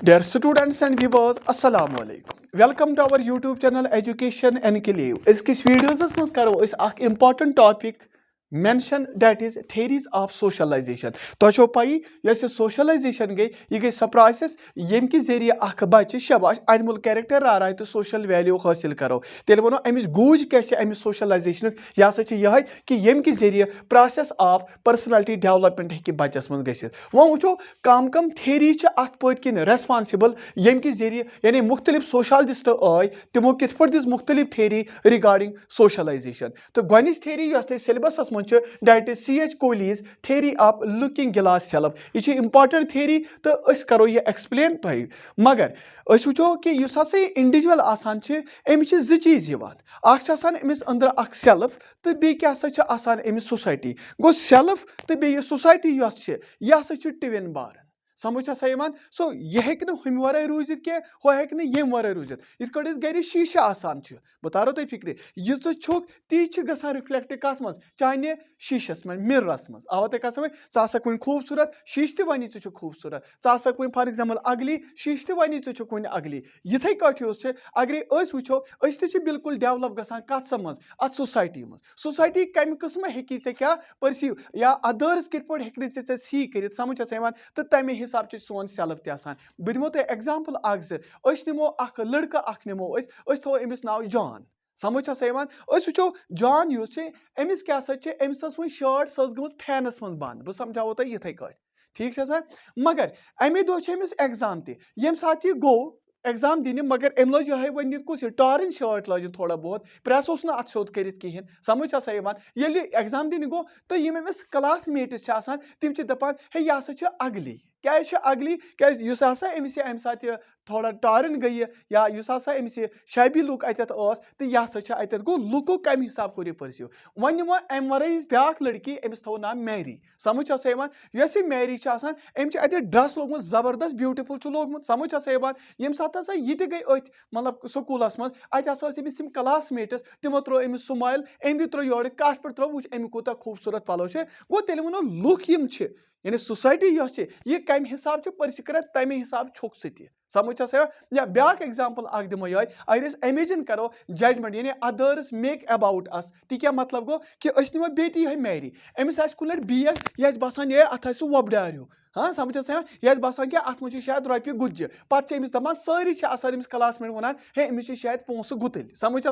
Dear students and viewers, Assalamu alaikum. Welcome to our YouTube channel Education Enclave. इस videos में करो इस important topic mention, that is theories of socialization. तो पाई ये socialization गई ये गई सो प्रोसेस यम कि जरिए अख बच्चे शबाश एनिमल कैरेक्टर रहा है तो सोशल वैल्यू हासिल करो तेल वो अमिस गूज क्या अमिस सोशलाइजेशन यह हसा यह कि यम कि जरिए प्रोसेस ऑफ पर्सनालिटी डेवलपमेंट हे बच्चस मज गसित वो वो कम थेरी अत पे किन रेस्पॉन्सिबल यम कि जरिए यानी मुख्तलिफ सोशलिस्ट आय तमो कित पे दिस मुख्तलिफ थेरी रिगार्डिंग सोशलाइजेशन तो गॉनिच थेरी सिलेबस मन that is C.H. Cooley's theory of looking glass self यह important theory तो अस करो ये explain तो मगर अस वो कि युस हसा इंडिविजुअल आसान अमिस जो चीज अमिस अंदर अख सेल्फ तो बे क्या अमिस सोसाइटी गो सेल्फ तो बे सोसाइटी यह हसा ट्विन बार समझ सो यह हम वर रूजित क्या यम वर रूजित इत गर शीशे आसान बह तारो तुम फिक्र यह छुक ती ग रिफ्लेक्ट कत मज चाने शीशस मे मिररस मज आवा तुम कसम सा कुन खूबसूरत शीश ते वनी च खूबसूरत सा कुन फॉर एग्जाम्पल अगली शीश ते वनी च कुन अगली यथे कट अगर वो बिल्कुल डेवलप गसान कत मज अत सोसाइटी कम किस्म हेकी क्या परसीव या अदर्स कित पे हे सी कर समझ तो तमे हिसाब सोन सेल्फ तसान बह दिमो तुम एग्जाम्पल अस निमो अख लड़का अख निमो थो अमिस नाव जॉन समझ वो जॉन अमिस क्या अमिस वो शर्ट सो गमत फैनस मज बंद बह समझावो तुम इथे कट ठीक है मगर अमे दो अमिस एग्जाम तम सात यह गो एग्जाम दिन मगर अम लज यह वन कुछ टॉरन शर्ट लज थोड़ा बहुत प्रेस अत सोद कर कहें समझ ये एग्जाम दिन गो तो यम अमिस क्लास मेट्स तम दपान हे यह हसा अगली क्या अगली क्या अमिस अम सात थोड़ा टॉरन गई या अमिस शाबी लुक अत तो यह अत गो लुको कम हिसाब कोर परस्यू वन निमो अम वर ब्या लड़की अमिस थो नाम मैरी समझ यस मैरी अत ड्रेस लोगमुत जबरदस्त ब्यूटीफुल लोगमुत समझ यम सात यह गई अथ मतलब स्कूलस मज अत अमिस क्लास मेट्स तमो त्रो अमिस स्माइल अम त्रो योर कत पे त्रो वो अम कूत खूबसूरत पलो गो तेल वो लुक यानी सोसाइटी यह कम हिसाब परस्यू कर तमे हिसाब छुक समझ या ब्या एग्जाम्पल दिमो ये अगर इमेजिन करो जजमेंट यानी अदर्स मेक अबाउट अस ती क्या मतलब गो कि निमो बेटी यह मैरी अमिस कुन बेग यह बसान ये अत वोबडार हाँ समझ यह बसान क्या अत मुझे शायद रोपये गुज्ज पे अमिस दपान सारी अमिस क्लासमेट वन हे अमिस शायद पोस गुतल समझ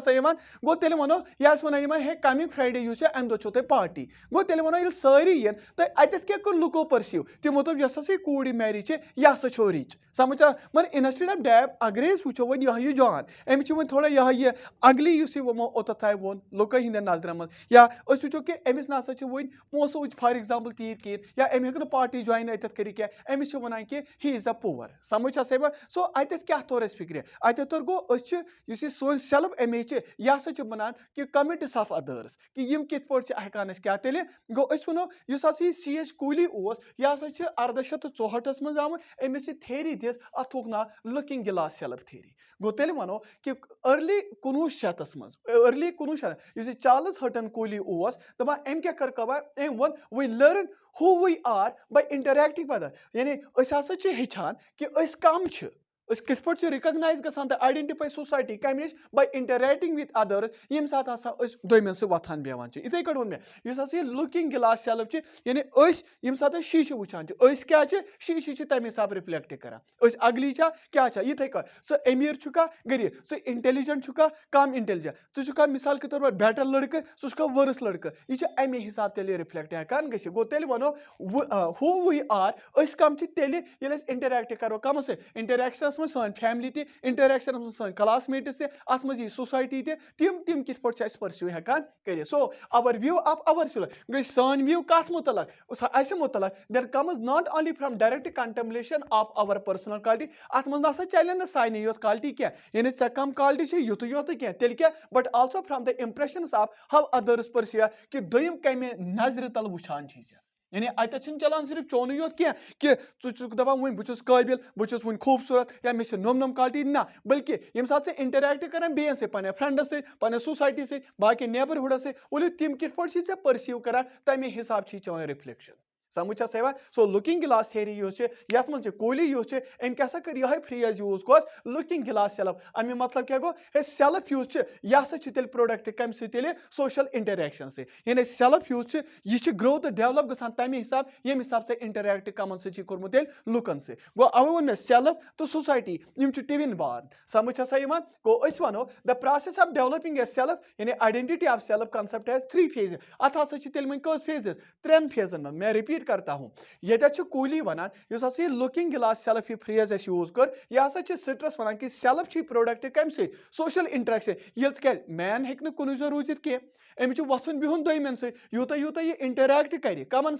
गो तेल वो यह वन हे कमिंग फ्राइडे अम दो तुम पार्टी गो तेल वो सारी इन तो अत क्या कर लुको परस्यू तमो दोप यस कूड़ मैरी यह हसा रिच समझ मगर इंस्टेड ऑफ डैप अगर वो वो यह जॉन अमिस वो थोड़ा यह अगली वो ओत वो लुक हंद नजर मज या वो कि अमिस ना वन पोसो फॉर एग्जाम्पल तीत कहें या अम हे पार्टी ज्वाइन अत कर अमिस वन कि ही इज अ पुअर समझ सो अत क्या तोर फिक्र अत तोर गो सोन सेल्फ इमेज यह हसा बनान कि कमिट्स ऑफ अदर्स कि यम कित पे हेकान क्या तेल गो वो C.H. Cooley यह हसा 1864 मज आम अमिस थेरी दिस अथुक ना लुकिंग ग्लास सेल्फ थेरी गो तेल वो कि अर्ली 1900 मज अर्ली 1900 चार्ल्स हटन कूली दपान अम क्या कर अम वो we learn who we are by interacting with others यानी हेचान कि कम कित पे रिकग्नाइज गसान तो आइडेंटिफाई सोसाइटी कम नश बाय इंटरेक्टिंग विथ अदर्स यम सात दोन से वथान बेवान इथे कट वो मे लुकिंग ग्लास सेल्फ यानी यम सात शीशे वुचान क्या शीशे तमे हिसाब रिफ्लेक्ट कर अगली क्या इथे कट सो अमीर चुका गरीब सो इंटेलिजेंट चुका कम इंटेलिजेंट चुका मिसाल के तौर पर बेटर लड़के सह वर्स लड़के यह अमे हिसाब तेल रिफ्लेक्ट हेकान गो तेल वो हु वी आर कम तेल इंटरेक्ट करो कम से इंटरेक्शन सन फैमिली ती इंटरेक्शन सन क्लासमेट्स अत मज सोसाइटी तम कित पे परस्यू हेकान कर सो अवर व्यू ऑफ अवर गई सन व्यू कत मुतलक there comes not only from direct contemplation of our personal quality अत मज ना चले ना सानी योत क्वालिटी क्या यानी कम क्वालिटी युत योत क्या तेल क्या but also from the impressions of how others pursue कि दोयम कमे नजर तल वुचान यानी अत चलान सिर्फ चोन योत कि दपान वो बहुत काबिल बहुत वो खूबसूरत या मे नम नम क्वालिटी ना बल्कि यम सात इंटरेक्ट कर बेन से पे फ्रेंड से पे सोसाइटी से बाकी नेबरहुड से वो तम कित पे परसीव कर तमे हिसाब चवन रिफ्लेक्शन समझ सेवा सो लुकिंग गिलास थेरी ये मन कूली अम क्या कर यह फ्रेज यूज कोस लुकिंग गिलास सेल्फ अमी मतलब क्या गो सेल्फ यूज यह तेल प्रोडक्ट कम सोशल इंटरेक्शन से यानी सेल्फ यूज यह ग्रोथ डेवलप गसान तमे हिसाब ये हिसाब से इंटरेक्ट कमन सोर्मुत लुकन से गो अवे वो मे सेल्फ तो सोसाइटी टिविन बार समझ गो वनो the process of developing a self यानी identity of self concept has 3 phase अत हसा तेल कस फेजेस 3 फेजन में मैं रिपीट करता हूँ ये कूली वनान यह लुकिंग गिलास सेल्फ यह फ्रेज यूज कर यह हसा स्ट्रेस वनान कि सेल्फ प्रोडक्ट कम सोशल इंटरेक्शन ये क्या मैन हे कुन रूजित कह अमिस वथुन बिहुन दोमन यूत यूत यह इंटरेक्ट कर कमन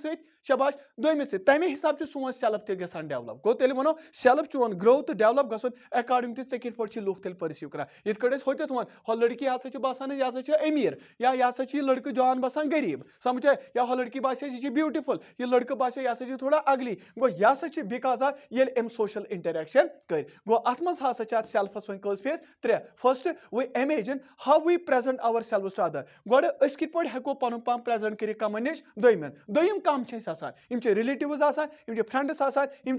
शबाश दोमिस तमे हिसाब सोन सेल्फ तक डेवलप गो तेल वनो सेल्फ चोन ग्रोथ डेवलप गसन अकॉर्डिंग टू कथ पे लुक तेल परसीव कर ये होत वन हो लड़की हसा बसान यह अमीर या यह लड़का जान बसान गरीब समझ या हो लड़की बासे यह ब्यूटीफुल यह लड़का बासे यह थोड़ा अगली गो यह बिकॉज ऑफ ये अम सोशल इंटरेक्शन कर गो अत मज हसा सेल्फस वन कस फेज 3 first we imagine how we present ourselves to other गोड अस कित पे हेको पन पान प्रेजेंट कर कमन नश दोमन दोम कम रिलेटिव्स फ्रेंड्स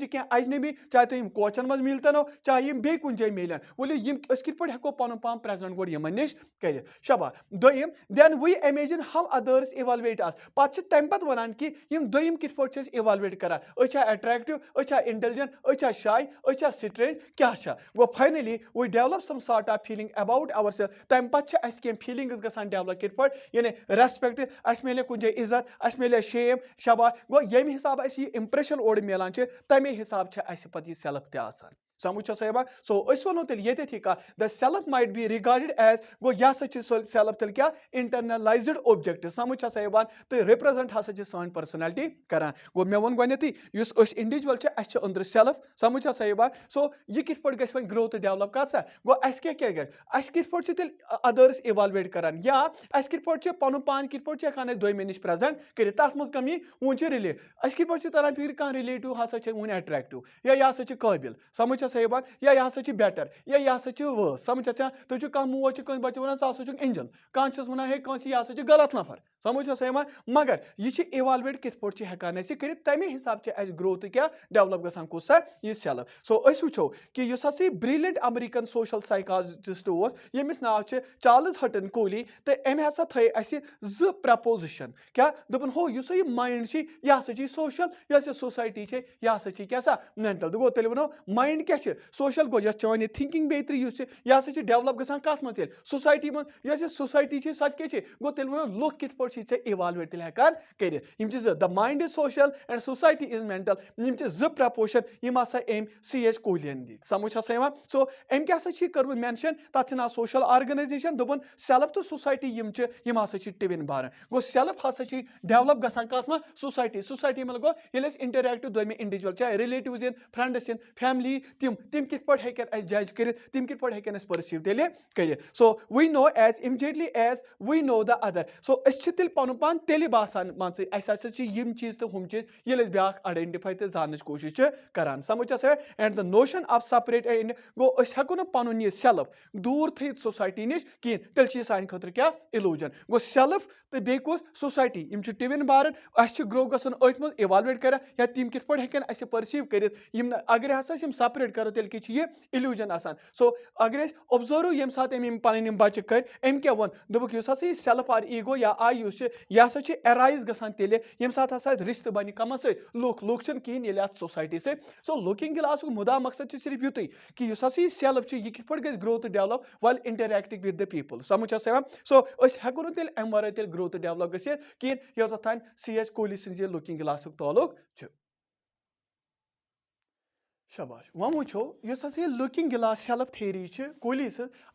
क्या अजनबी चाहे तुम कोचन मज मिलतनो चाहे बे कुन जाए मिलन वोलियो कित पे हेको पन पान प्रेजेंट गोड यमन नश कर शबा दोम then we imagine how others evaluate us पत तम पत वनान कि दोम कित पे इवैल्यूएट करान अट्रैक्टिव इंटेलिजेंट शाय स्ट्रेंज क्या गो finally we develop some sort of feeling about our self तम पत फीलिंग्स गसान डेवलप कित पे यानी रेस्पेक्ट अस मिले कुन जाए इज्जत अस मिले शेम शबा गो ये हिसाब इंप्रेशन ओर मिलान तमे हिसाब पे सेल्फ त समझ साहिबा सो वो तेल ये the self might be regarded as गो यह सेल्फ तेल क्या इंटरनलाइज्ड ऑब्जेक्ट समझ साहिबान तो रिप्रेजेंट हसा सन पर्सनैलिटी करान गो मे वो गई इंडिविजुअल अंदर सेल्फ समझ साहिबा सो यह कित पे ग ग्रोथ डेवलप कर गो क्या कित पे तेल अदर्स इवैल्यूएट करान या कित पे पन पान कित पे हेकान दोमे नश प्रेजेंट कर तथ मज कमी वो रिलेट कित पे तरह फिर कह रिलेटिव हसा वो अट्रैक्टिव या यह हसा काबिल समझ साहिबान या यह हसा बेटर या यह हसा वर्स समझ तुम कह मोज बच्चे वन सा एंजल कह वन हे कह यह हसा गलत नफर समझ साहिबान मगर यह इवैल्यूएट कित पे हेकान कर तमे हिसाब से ग्रोथ क्या डेवलप गसान कुछ यह सेल्फ सो वो कि हसा ब्रिलियंट अमेरिकन सोशल साइकोलॉजिस्ट यमिस नाव चार्ल्स हटन कूली तो अम हसा थे ज प्रपोजिशन क्या दोपन हो यह माइंड यह हसा सोशल यह सोसाइटी यह हसा क्या मेंटल गो तेल वो माइंड क्या सोशल गो यह चान थिंकिंग बेहतर यह हसा डेवलप गसान कत मज सोसाइटी मन यह सोसाइटी सो क्या गो तेल वो लुक कित पे इवैल्यूएट तेल हेकान कर the mind is social and society is mental ज प्रपोर्शन यम हसा एम C.H. कूलियन दी समझ सा सो अम क्या कर मेंशन तथ ना सोशल ऑर्गेनाइजेशन दोपन सेल्फ तो सोसाइटी यम हसा टिविन बार गो सेल्फ हसा डेवलप गसान कत में सोसाइटी मतलब गो ये इंटरेक्ट दोमे इंडिविजुअल चाहे रिलेटिव्स फ्रेंड्स फैमिली तिम कित पे हेकन जज कर तिम कित पे हेकन परसीव तेल कर so we know as immediately as we know the other सो तेल पन पान तेल बासान मान यम चीज तो हम चीज ये ब्या आइडेंटिफाई तो जान कोशिश करान समझ and the notion of separate गो हेको ना पन यह सेल्फ दूर थी सोसाइटी नश कहें तेल सान खतर क्या इल्यूजन गो सेल्फ तो बे सोसाइटी टिविन बार ग्रो गसन अथ मज इवैल्यूएट कर या तिम कित पे हेकन परसीव कर अगर हसा सेपरेट करो तेल क्या इल्यूजन आसान सो अगर ऑब्जर्व ये सात पन बच्चे कर अम क्या वन दोक हसा सेल्फ आर ईगो या आई यह हसा एराइज गसान तेल ये सात हसा रिश्त बन कम लुक कहें ये सोसाइटी से सो लुकिंग गिलास मुदा मकसद सिर्फ युत कि हसा सेल्फ यह कित पे ग्रोथ डेवलप वाल इंटरेक्टिंग विद द पीपल समझ सो हेको तेल अम वर तेल ग्रोथ डेवलप गहें योत तान C.H. कूली सज लुकिंग गिलास ताल्लुक शाबाश वो वो लुकिंग गिलास सेल्फ थेरी कूली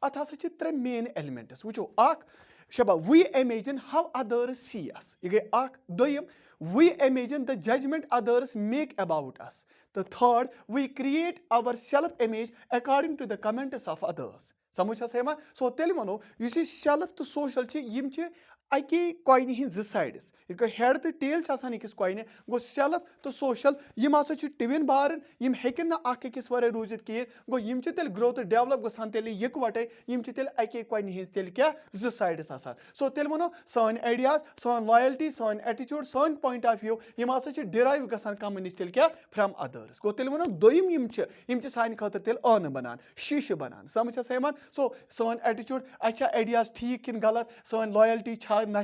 अत हसा 3 मेन एलिमेंट्स वो शबा we imagine how others see us यह गई दोम we imagine the judgement others make about us तो third we create our self image according to the comments of others समझ सा सो तेल वो सेल्फ तो सोशल अके कॉइन हिंद जो साइड्स ये हेड तो टेल अकिस कॉइन गो सेल्फ तो सोशल यम हसा ट्विन बारन यम हेकन ना अकिस वर रूजित कहें गो यम तेल ग्रोथ डेवलप गसान तेल इकवटे यम तेल अके कॉइन हिंद तेल क्या जो साइड्स आसान सो तेल वनो सन आइडियाज सन लॉयल्टी सन एटीट्यूड सन पॉइंट ऑफ व्यू यम हसा डिराइव गसान कम नश तेल क्या फ्रॉम अदर्स गो तेल वनो दोयम यम सान खतर तेल आन बनान शीश बनान समझ यमान सो सन एटीट्यूड अच्छा आइडियाज ठीक कि गलत सन लॉयल्टी ना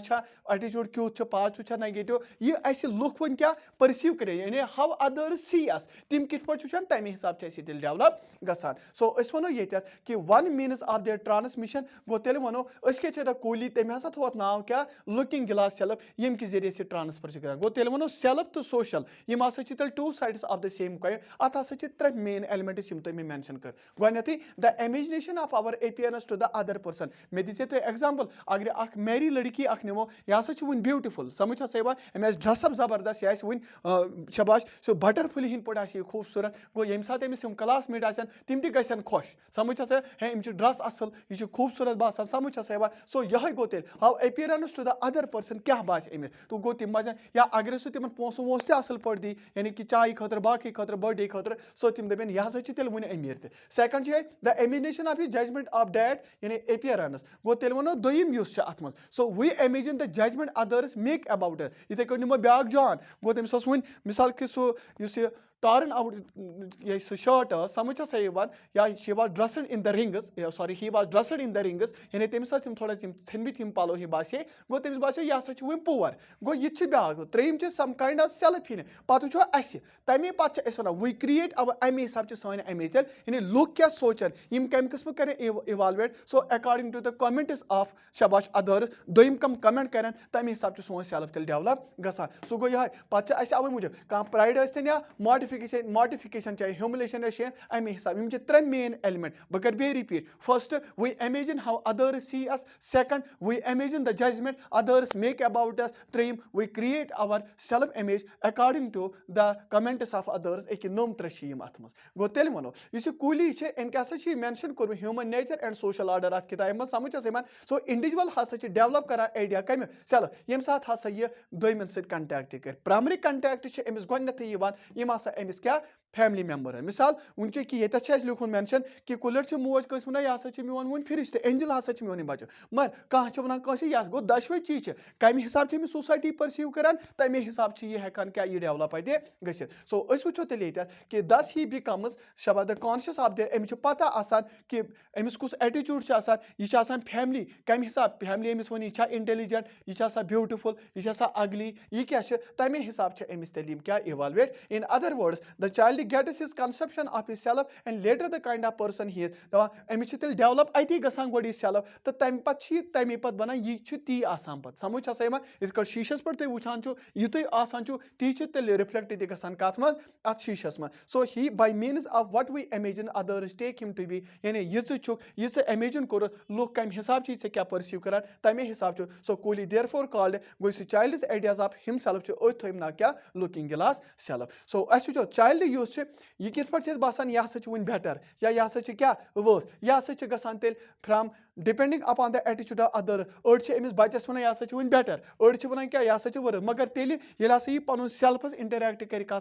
एटीट्यूड क्यूत पाज नेगेटिव यह लुक वन क्या परसीव करे यानी हाउ अदर्स सी अस तिम कित पे वुचान तमे हिसाब से डेवलप गसान सो वनो ये कि one means of their transmission गो तेल वनो क्या कूली तमें हसा थोत नाव क्या लुकिंग गिलास सेल्फ यम कि जरिए से ट्रांसफर कर गो तेल वनो सेल्फ तो सोशल यम हसा तेल two sides of the same coin अत हसा त्रे मेन एलिमेंट्स यम तमें मेंशन कर गथी the imagination of our appearance to the other person मे दिसे तो एग्जांपल अगर अख मैरी लड़की अख निमो यह हसा वन ब्यूटीफुल समझ हसा यवान अमें ड्रेसअप जबरदस्त यह वन शबाश सो बटरफ्ली हिंद पे खूबसूरत गो ये सात अमिस क्लासमेट आसन तिम ति गसन खुश समझ हसा है अम ड्रेस असल यह खूबसूरत बासान समझ हसा यवान सो यह गो तेल how appearance to the other person क्या बास अमिस तो गो तिम मजा या अगर सो तिम पोसो वोस ते असल पे दी यानी कि चाय खतर बाकी खतर बर्थडे खतर सो तिम दपन यह हसा तेल वन अमीर ते second the imagination of judgment of that यानी अपीयरेंस गो तेल वनो दोयम युस अत मज so we imagine the judgement others make about it इथे कट निमो ब्याक जॉन गो तमिस वन मिसाल कि सो torn out shirt समझ सा या she was dressed in the rings sorry he was dressed in the rings यानी तमिस थोड़ा थनबित यम पलो ही बासे गो तमिस बासे यह हसा वन पुअर गो यह ब्याक त्रेम सम काइंड ऑफ सेल्फ इन पे वो तमे पे वन वी क्रिएट अवर अमे हिसाब सान इमेज तेल यानी लुक क्या सोचन यम कम किस्म करें इवालुएट सो according to the comments of शबाश अदर्स दोयम कम कमेंट करें तमे हिसाब सोन सेल्फ तेल डेवलप गसान सो गो यह पे अवे मूजब कह प्राइड या मॉडिफिकेशन चाहे ह्यूमिलेशन अमे हिसाब यम त्रे मेन एलिमेंट बह कर बे repeat first we imagine how others see us second we imagine the judgement others make about us त्रेम we create our self image according to the comments of others एक नोम त्रे अत मज गो तेल वनो इस कूली अम क्या mention core human nature and social order अत किताब मज समझ सो इंडिविजुअल हसा डेवलप कर आइडिया कम चलो यम सात हसा यह दोयमन सत कंटैक्ट कर प्राइमरी कंटैक्ट अमिस गोडनेथै यम हसा अमिस क्या फैमिली मेंबर मिसाल वन कि ये लिखुन मेंशन कि कुलर मोज कस वन यह हसा मोन वन फिरिश्त एंजल हसा मोन बच्चे मगर कह वन कस यह गो दशवे चीज कम हिसाब से सोसाइटी परसीव करान तमे हिसाब से यह हेकान क्या यह डेवलप अत गसित सो वो तेल कि दस ही बिकम्स शबा द कॉन्शियस ऑफ देयर अमिस पता आसान कि अमिस कुछ एटीट्यूड यह फैमिली कम हिसाब फैमिली अमिस वन यह इंटेलिजेंट यह ब्यूटीफुल यह अगली यह क्या तमे हिसाब से अमिस तेल क्या evaluate in other words the child gets his conception of his self and later the kind of person he is Amish तेल डेवलप अति गसान गोड सेल्फ तो तम पे बना यह ती आसान पे समझ हसा यह शीशस पे तुम वुचान यह तुम आसान ती तेल रिफ्लेक्ट गसान कथ मज अत शीशस मज सो he by means of what we imagine others take him to be यानी यह इमेजिन कोर लुक कम हिसाब से क्या परसीव करान तमे हिसाब सो कूली देयरफॉर कॉल्ड गो चाइल्ड्स आइडियाज ऑफ हिमसेल्फ अथ थम ना क्या लुकिंग गिलास सेल्फ सो अस वो चाइल्ड यूस यह कित पे बासान यह हसा वन बेटर या यह हसा क्या वर्स यह हसा गसान तेल from depending upon the attitude of other अमिस बच्चस वन यह हसा वन बेटर अड़ वन क्या यह हसा वर्स मगर तेल हसा यह पन सेल्फस इंटरैक्ट कर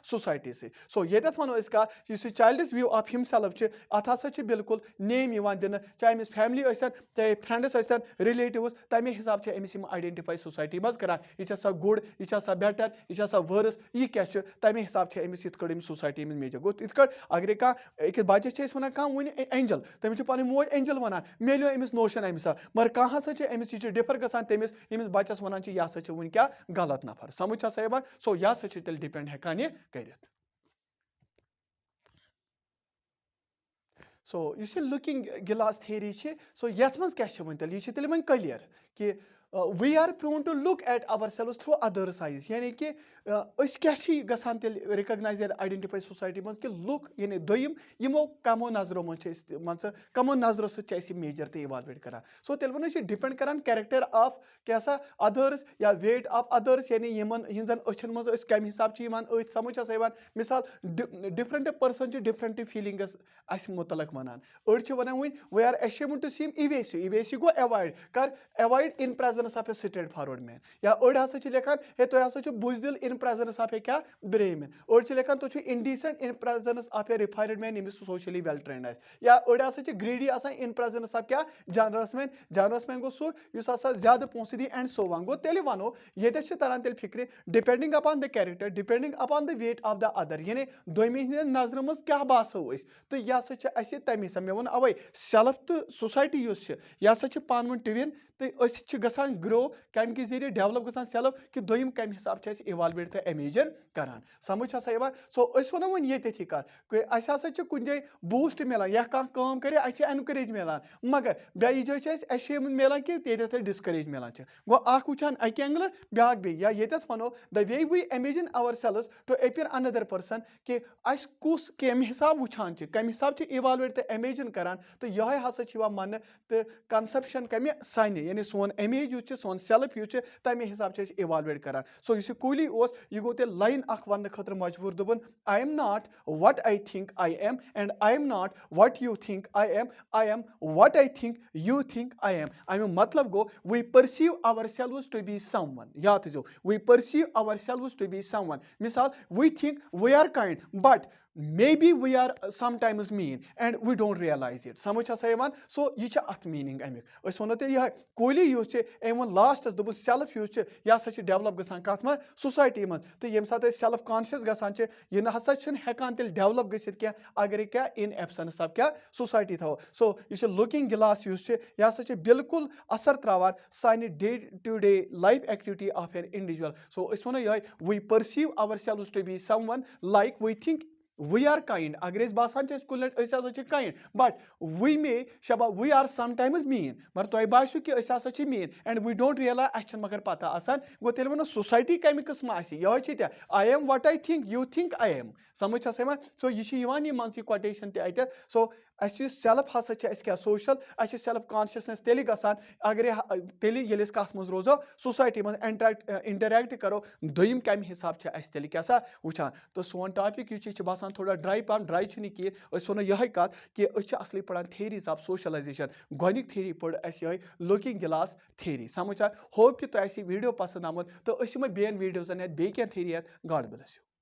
सोसाइटी से सो ये वनो कह चाइल्ड्स व्यू ऑफ हिमसेल्फ अत हसा बिल्कुल नेम दिन चाहे अमिस फैमिली चाहे फ्रेंड्स रिलेटिव्स तमे हिसाब से अमिस आइडेंटिफाई सोसाइटी मज कर यह गुड यह बेटर यह वर्स यह क्या तमे हिसाब से अमिस ये सोसाइटी में मेजर गो इत अगर कह बच्चस वन कह वन एंजल तमिस पे मोज एंजल वन मिलो अमिस नोशन अमिस मगर कह हसा अमिस यह डिफर गसान तमिस यमिस बच्चस वन यह हसा वन क्या गलत नफर समझ हसा सो यह हसा तेल डिपेंड हेकान यह कर सो यह लुकिंग गिलास थेरी सो यथ मज क्या वन तेल यह तेल वन क्लियर कि we are prone to look at ourselves through others eyes यानी कि أسۍ کیٛاہ چھِ گژھان تیٚلہِ رِکَگنایز یا آیڈٮ۪نٹِفاے سوسایٹی منٛز کہِ لُکھ یعنی دوٚیِم یِمو کَمو نظرو منٛز چھِ أسۍ مان ژٕ کَمو نظرو سۭتۍ چھِ أسۍ یہِ میجر تہٕ اِوالویٹ کران سو تیٚلہِ وَنو یہِ چھِ ڈِپٮ۪نٛڈ کران کیریکٹر آف کیاہ سا اَدٲرٕس یا ویٹ آف اَدٲرٕس یعنی یِمن ہِنٛزن أچھن منٛز أسۍ کَمہِ حِساب چھِ یِوان أتھۍ سَمجھ ہسا یِوان مِثال ڈِفرنٹ پٔرسن چھِ ڈِفرنٹ فیٖلِنٛگس اَسہِ مُتعلق وَنان أڑۍ چھِ وَنان وۄنۍ وی آر ایشیمٕڈ ٹُو سیٖم اِویسِو گوٚو ایوایڈ کر avoid in presence of a straightforward man یا أڑۍ ہسا چھِ لیکھان ہے تُہۍ ہسا چھِو بُزدِل اِن پریزنس آف اے کیاہ برٛیو مین أڑۍ چھِ لیکھان تُہۍ چھِو اِنڈیٖسنٹ اِن پریزنس آف اے رِفاینڈ مین ییٚمِس سوشلی ویل ٹرینڈ آسہِ یا أڑۍ ہسا چھِ گریٖڈی آسان اِن پریزنس آف کیاہ جنرس مین گوٚو سُہ یُس ہسا زیادٕ پونٛسہٕ دی اینڈ سو وان گوٚو تیٚلہِ وَنو ییٚتٮ۪س چھِ تران تیٚلہِ فِکرِ depending upon the character depending upon the weight of the other یعنی دوٚیمہِ ہِنٛدٮ۪ن نظرِ منٛز کیاہ باسو أسۍ تہٕ یہِ ہسا چھِ اَسہِ تَمہِ حِسابہٕ مےٚ ووٚن اَوے سیلف تہٕ سوسایٹی یُس چھِ یہِ ہسا چھِ پانہٕ ؤنۍ ٹُوِن تہٕ أسۍ چھِ گژھان گرو کَمہِ کہِ ذٔریعہٕ ڈیولپ گژھان سیلف کہِ دوٚیِم کَمہِ حِسابہٕ چھِ أسۍ اِوالویٹ تہٕ امیجن کران سَمجھ ہسا یِوان سو أسۍ وَنو وۄنۍ ییٚتٮ۪تھٕے کَتھ اَسہِ ہسا چھِ کُنہِ جایہِ بوٗسٹ مِلان یا کانٛہہ کٲم کَرِ اَسہِ چھِ اٮ۪نکریج مِلان مگر بیٚیہِ جایہِ چھِ اَسہِ ایشیمٕڈ مِلان کہِ ییٚتٮ۪تھ أسۍ ڈِسکریج مِلان چھِ گوٚو اکھ وٕچھان اَکہِ اینگلہٕ بیاکھ بیٚیہِ یا ییٚتٮ۪تھ وَنو د وے وی امیجن اَور سیلٕز ٹُو ایپیر انَدر پٔرسن کہِ اَسہِ کُس کَمہِ حِسابہٕ وٕچھان چھِ کَمہِ حِسابہٕ چھِ اِوالویٹ تہٕ امیجن کران تہٕ یِہوے ہسا چھِ یِوان ماننہٕ تہٕ کنسپشن کَمہِ سانہِ یعنی سون امیج یُس چھُ سون سیلف یُس چھُ تَمے حِسابہٕ چھِ أسۍ اِوالویٹ کران سو یُس یہِ کوٗلی اوس یہِ گوٚو تیٚلہِ لاین اکھ وَننہٕ خٲطرٕ مجبوٗر دوٚپُن I am not what I think I am and I am not what you think I am what I think you think I am اَمیُک مطلب گوٚو we perceive our selves to be someone یاد تھٲیزیو we perceive our selves to be someone مِثال we think we are kind but maybe we are sometimes mean and we don't realise it سمجھ ہسا یِوان سو یہِ چھِ اَتھ meaning اَمیُک أسۍ وَنو تۄہہِ یِہوے کوٗلی یُس چھِ أمۍ ووٚن لاسٹس دوٚپُن سیلف یُس چھُ یہِ ہسا چھُ ڈیولپ گژھان کَتھ منٛز سوسایٹی منٛز تہٕ ییٚمہِ ساتہٕ أسۍ سیلف کانشیس گژھان چھِ یہِ نہ ہسا چھُنہٕ ہٮ۪کان تیٚلہِ ڈیولپ گٔژھِتھ کینٛہہ اگر یہِ کیاہ اِن ایبسنس آف کیاہ سوسایٹی تھاوو سو یہِ چھُ لُکِنگ گِلاس یُس چھُ یہِ ہسا چھُ بالکُل اثر تراوان سانہِ day to day life activity of an individual so أسۍ وَنو یِہوے we perceive our selves to be someone like we think we are kind اگر أسۍ باسان چھِ أسۍ کُنہِ لَٹہِ أسۍ ہسا چھِ کاینڈ بٹ وی مے شبا we are sometimes mean مگر تۄہہِ باسیو کہِ أسۍ ہسا چھِ مین اینڈ وی ڈونٹ ریلایز اَسہِ چھنہٕ مگر پتہ آسان گوٚو تیٚلہِ وَنو سوسایٹی کَمہِ قٕسمہٕ آسہِ یِہوے چھِ تہِ I am what I think you think I am سمجھ ہسا یِوان سو یہِ چھِ یِوان یہِ مان ژٕ یہِ کوٹیشن تہِ اَتٮ۪تھ سو اَسہِ یُس سیلف ہسا چھِ اَسہِ کیاہ سوشل اَسہِ چھِ سیلف کانشیسنیس تیٚلہِ گژھان اگرے تیٚلہِ ییٚلہِ أسۍ کَتھ منٛز روزو سوسایٹی منٛز انٹریکٹ کرو دوٚیِم کَمہِ حِسابہٕ چھِ اَسہِ تیٚلہِ کیاہ سا وٕچھان تہٕ سون ٹاپِک یُس چھُ باسان تھوڑا ڈراے پہم ڈراے چھُنہٕ یہِ کینٛہہ أسۍ وَنو یِہوے کَتھ کہِ أسۍ چھِ اَصلی پَران تھیریٖز آف سوشلایزیشن گۄڈنِک تھیری پٔر اَسہِ یِہوے لُکِنگ گِلاس تھیری سمجھ ہوپ کہِ تۄہہِ آسہِ یہِ ویٖڈیو پسنٛد آمُت تہٕ أسۍ یِمو بیٚیَن ویٖڈیوزن ہٮ۪تھ بیٚیہِ کینٛہہ تھیری ہٮ۪تھ گاڈ بلیس یوٗ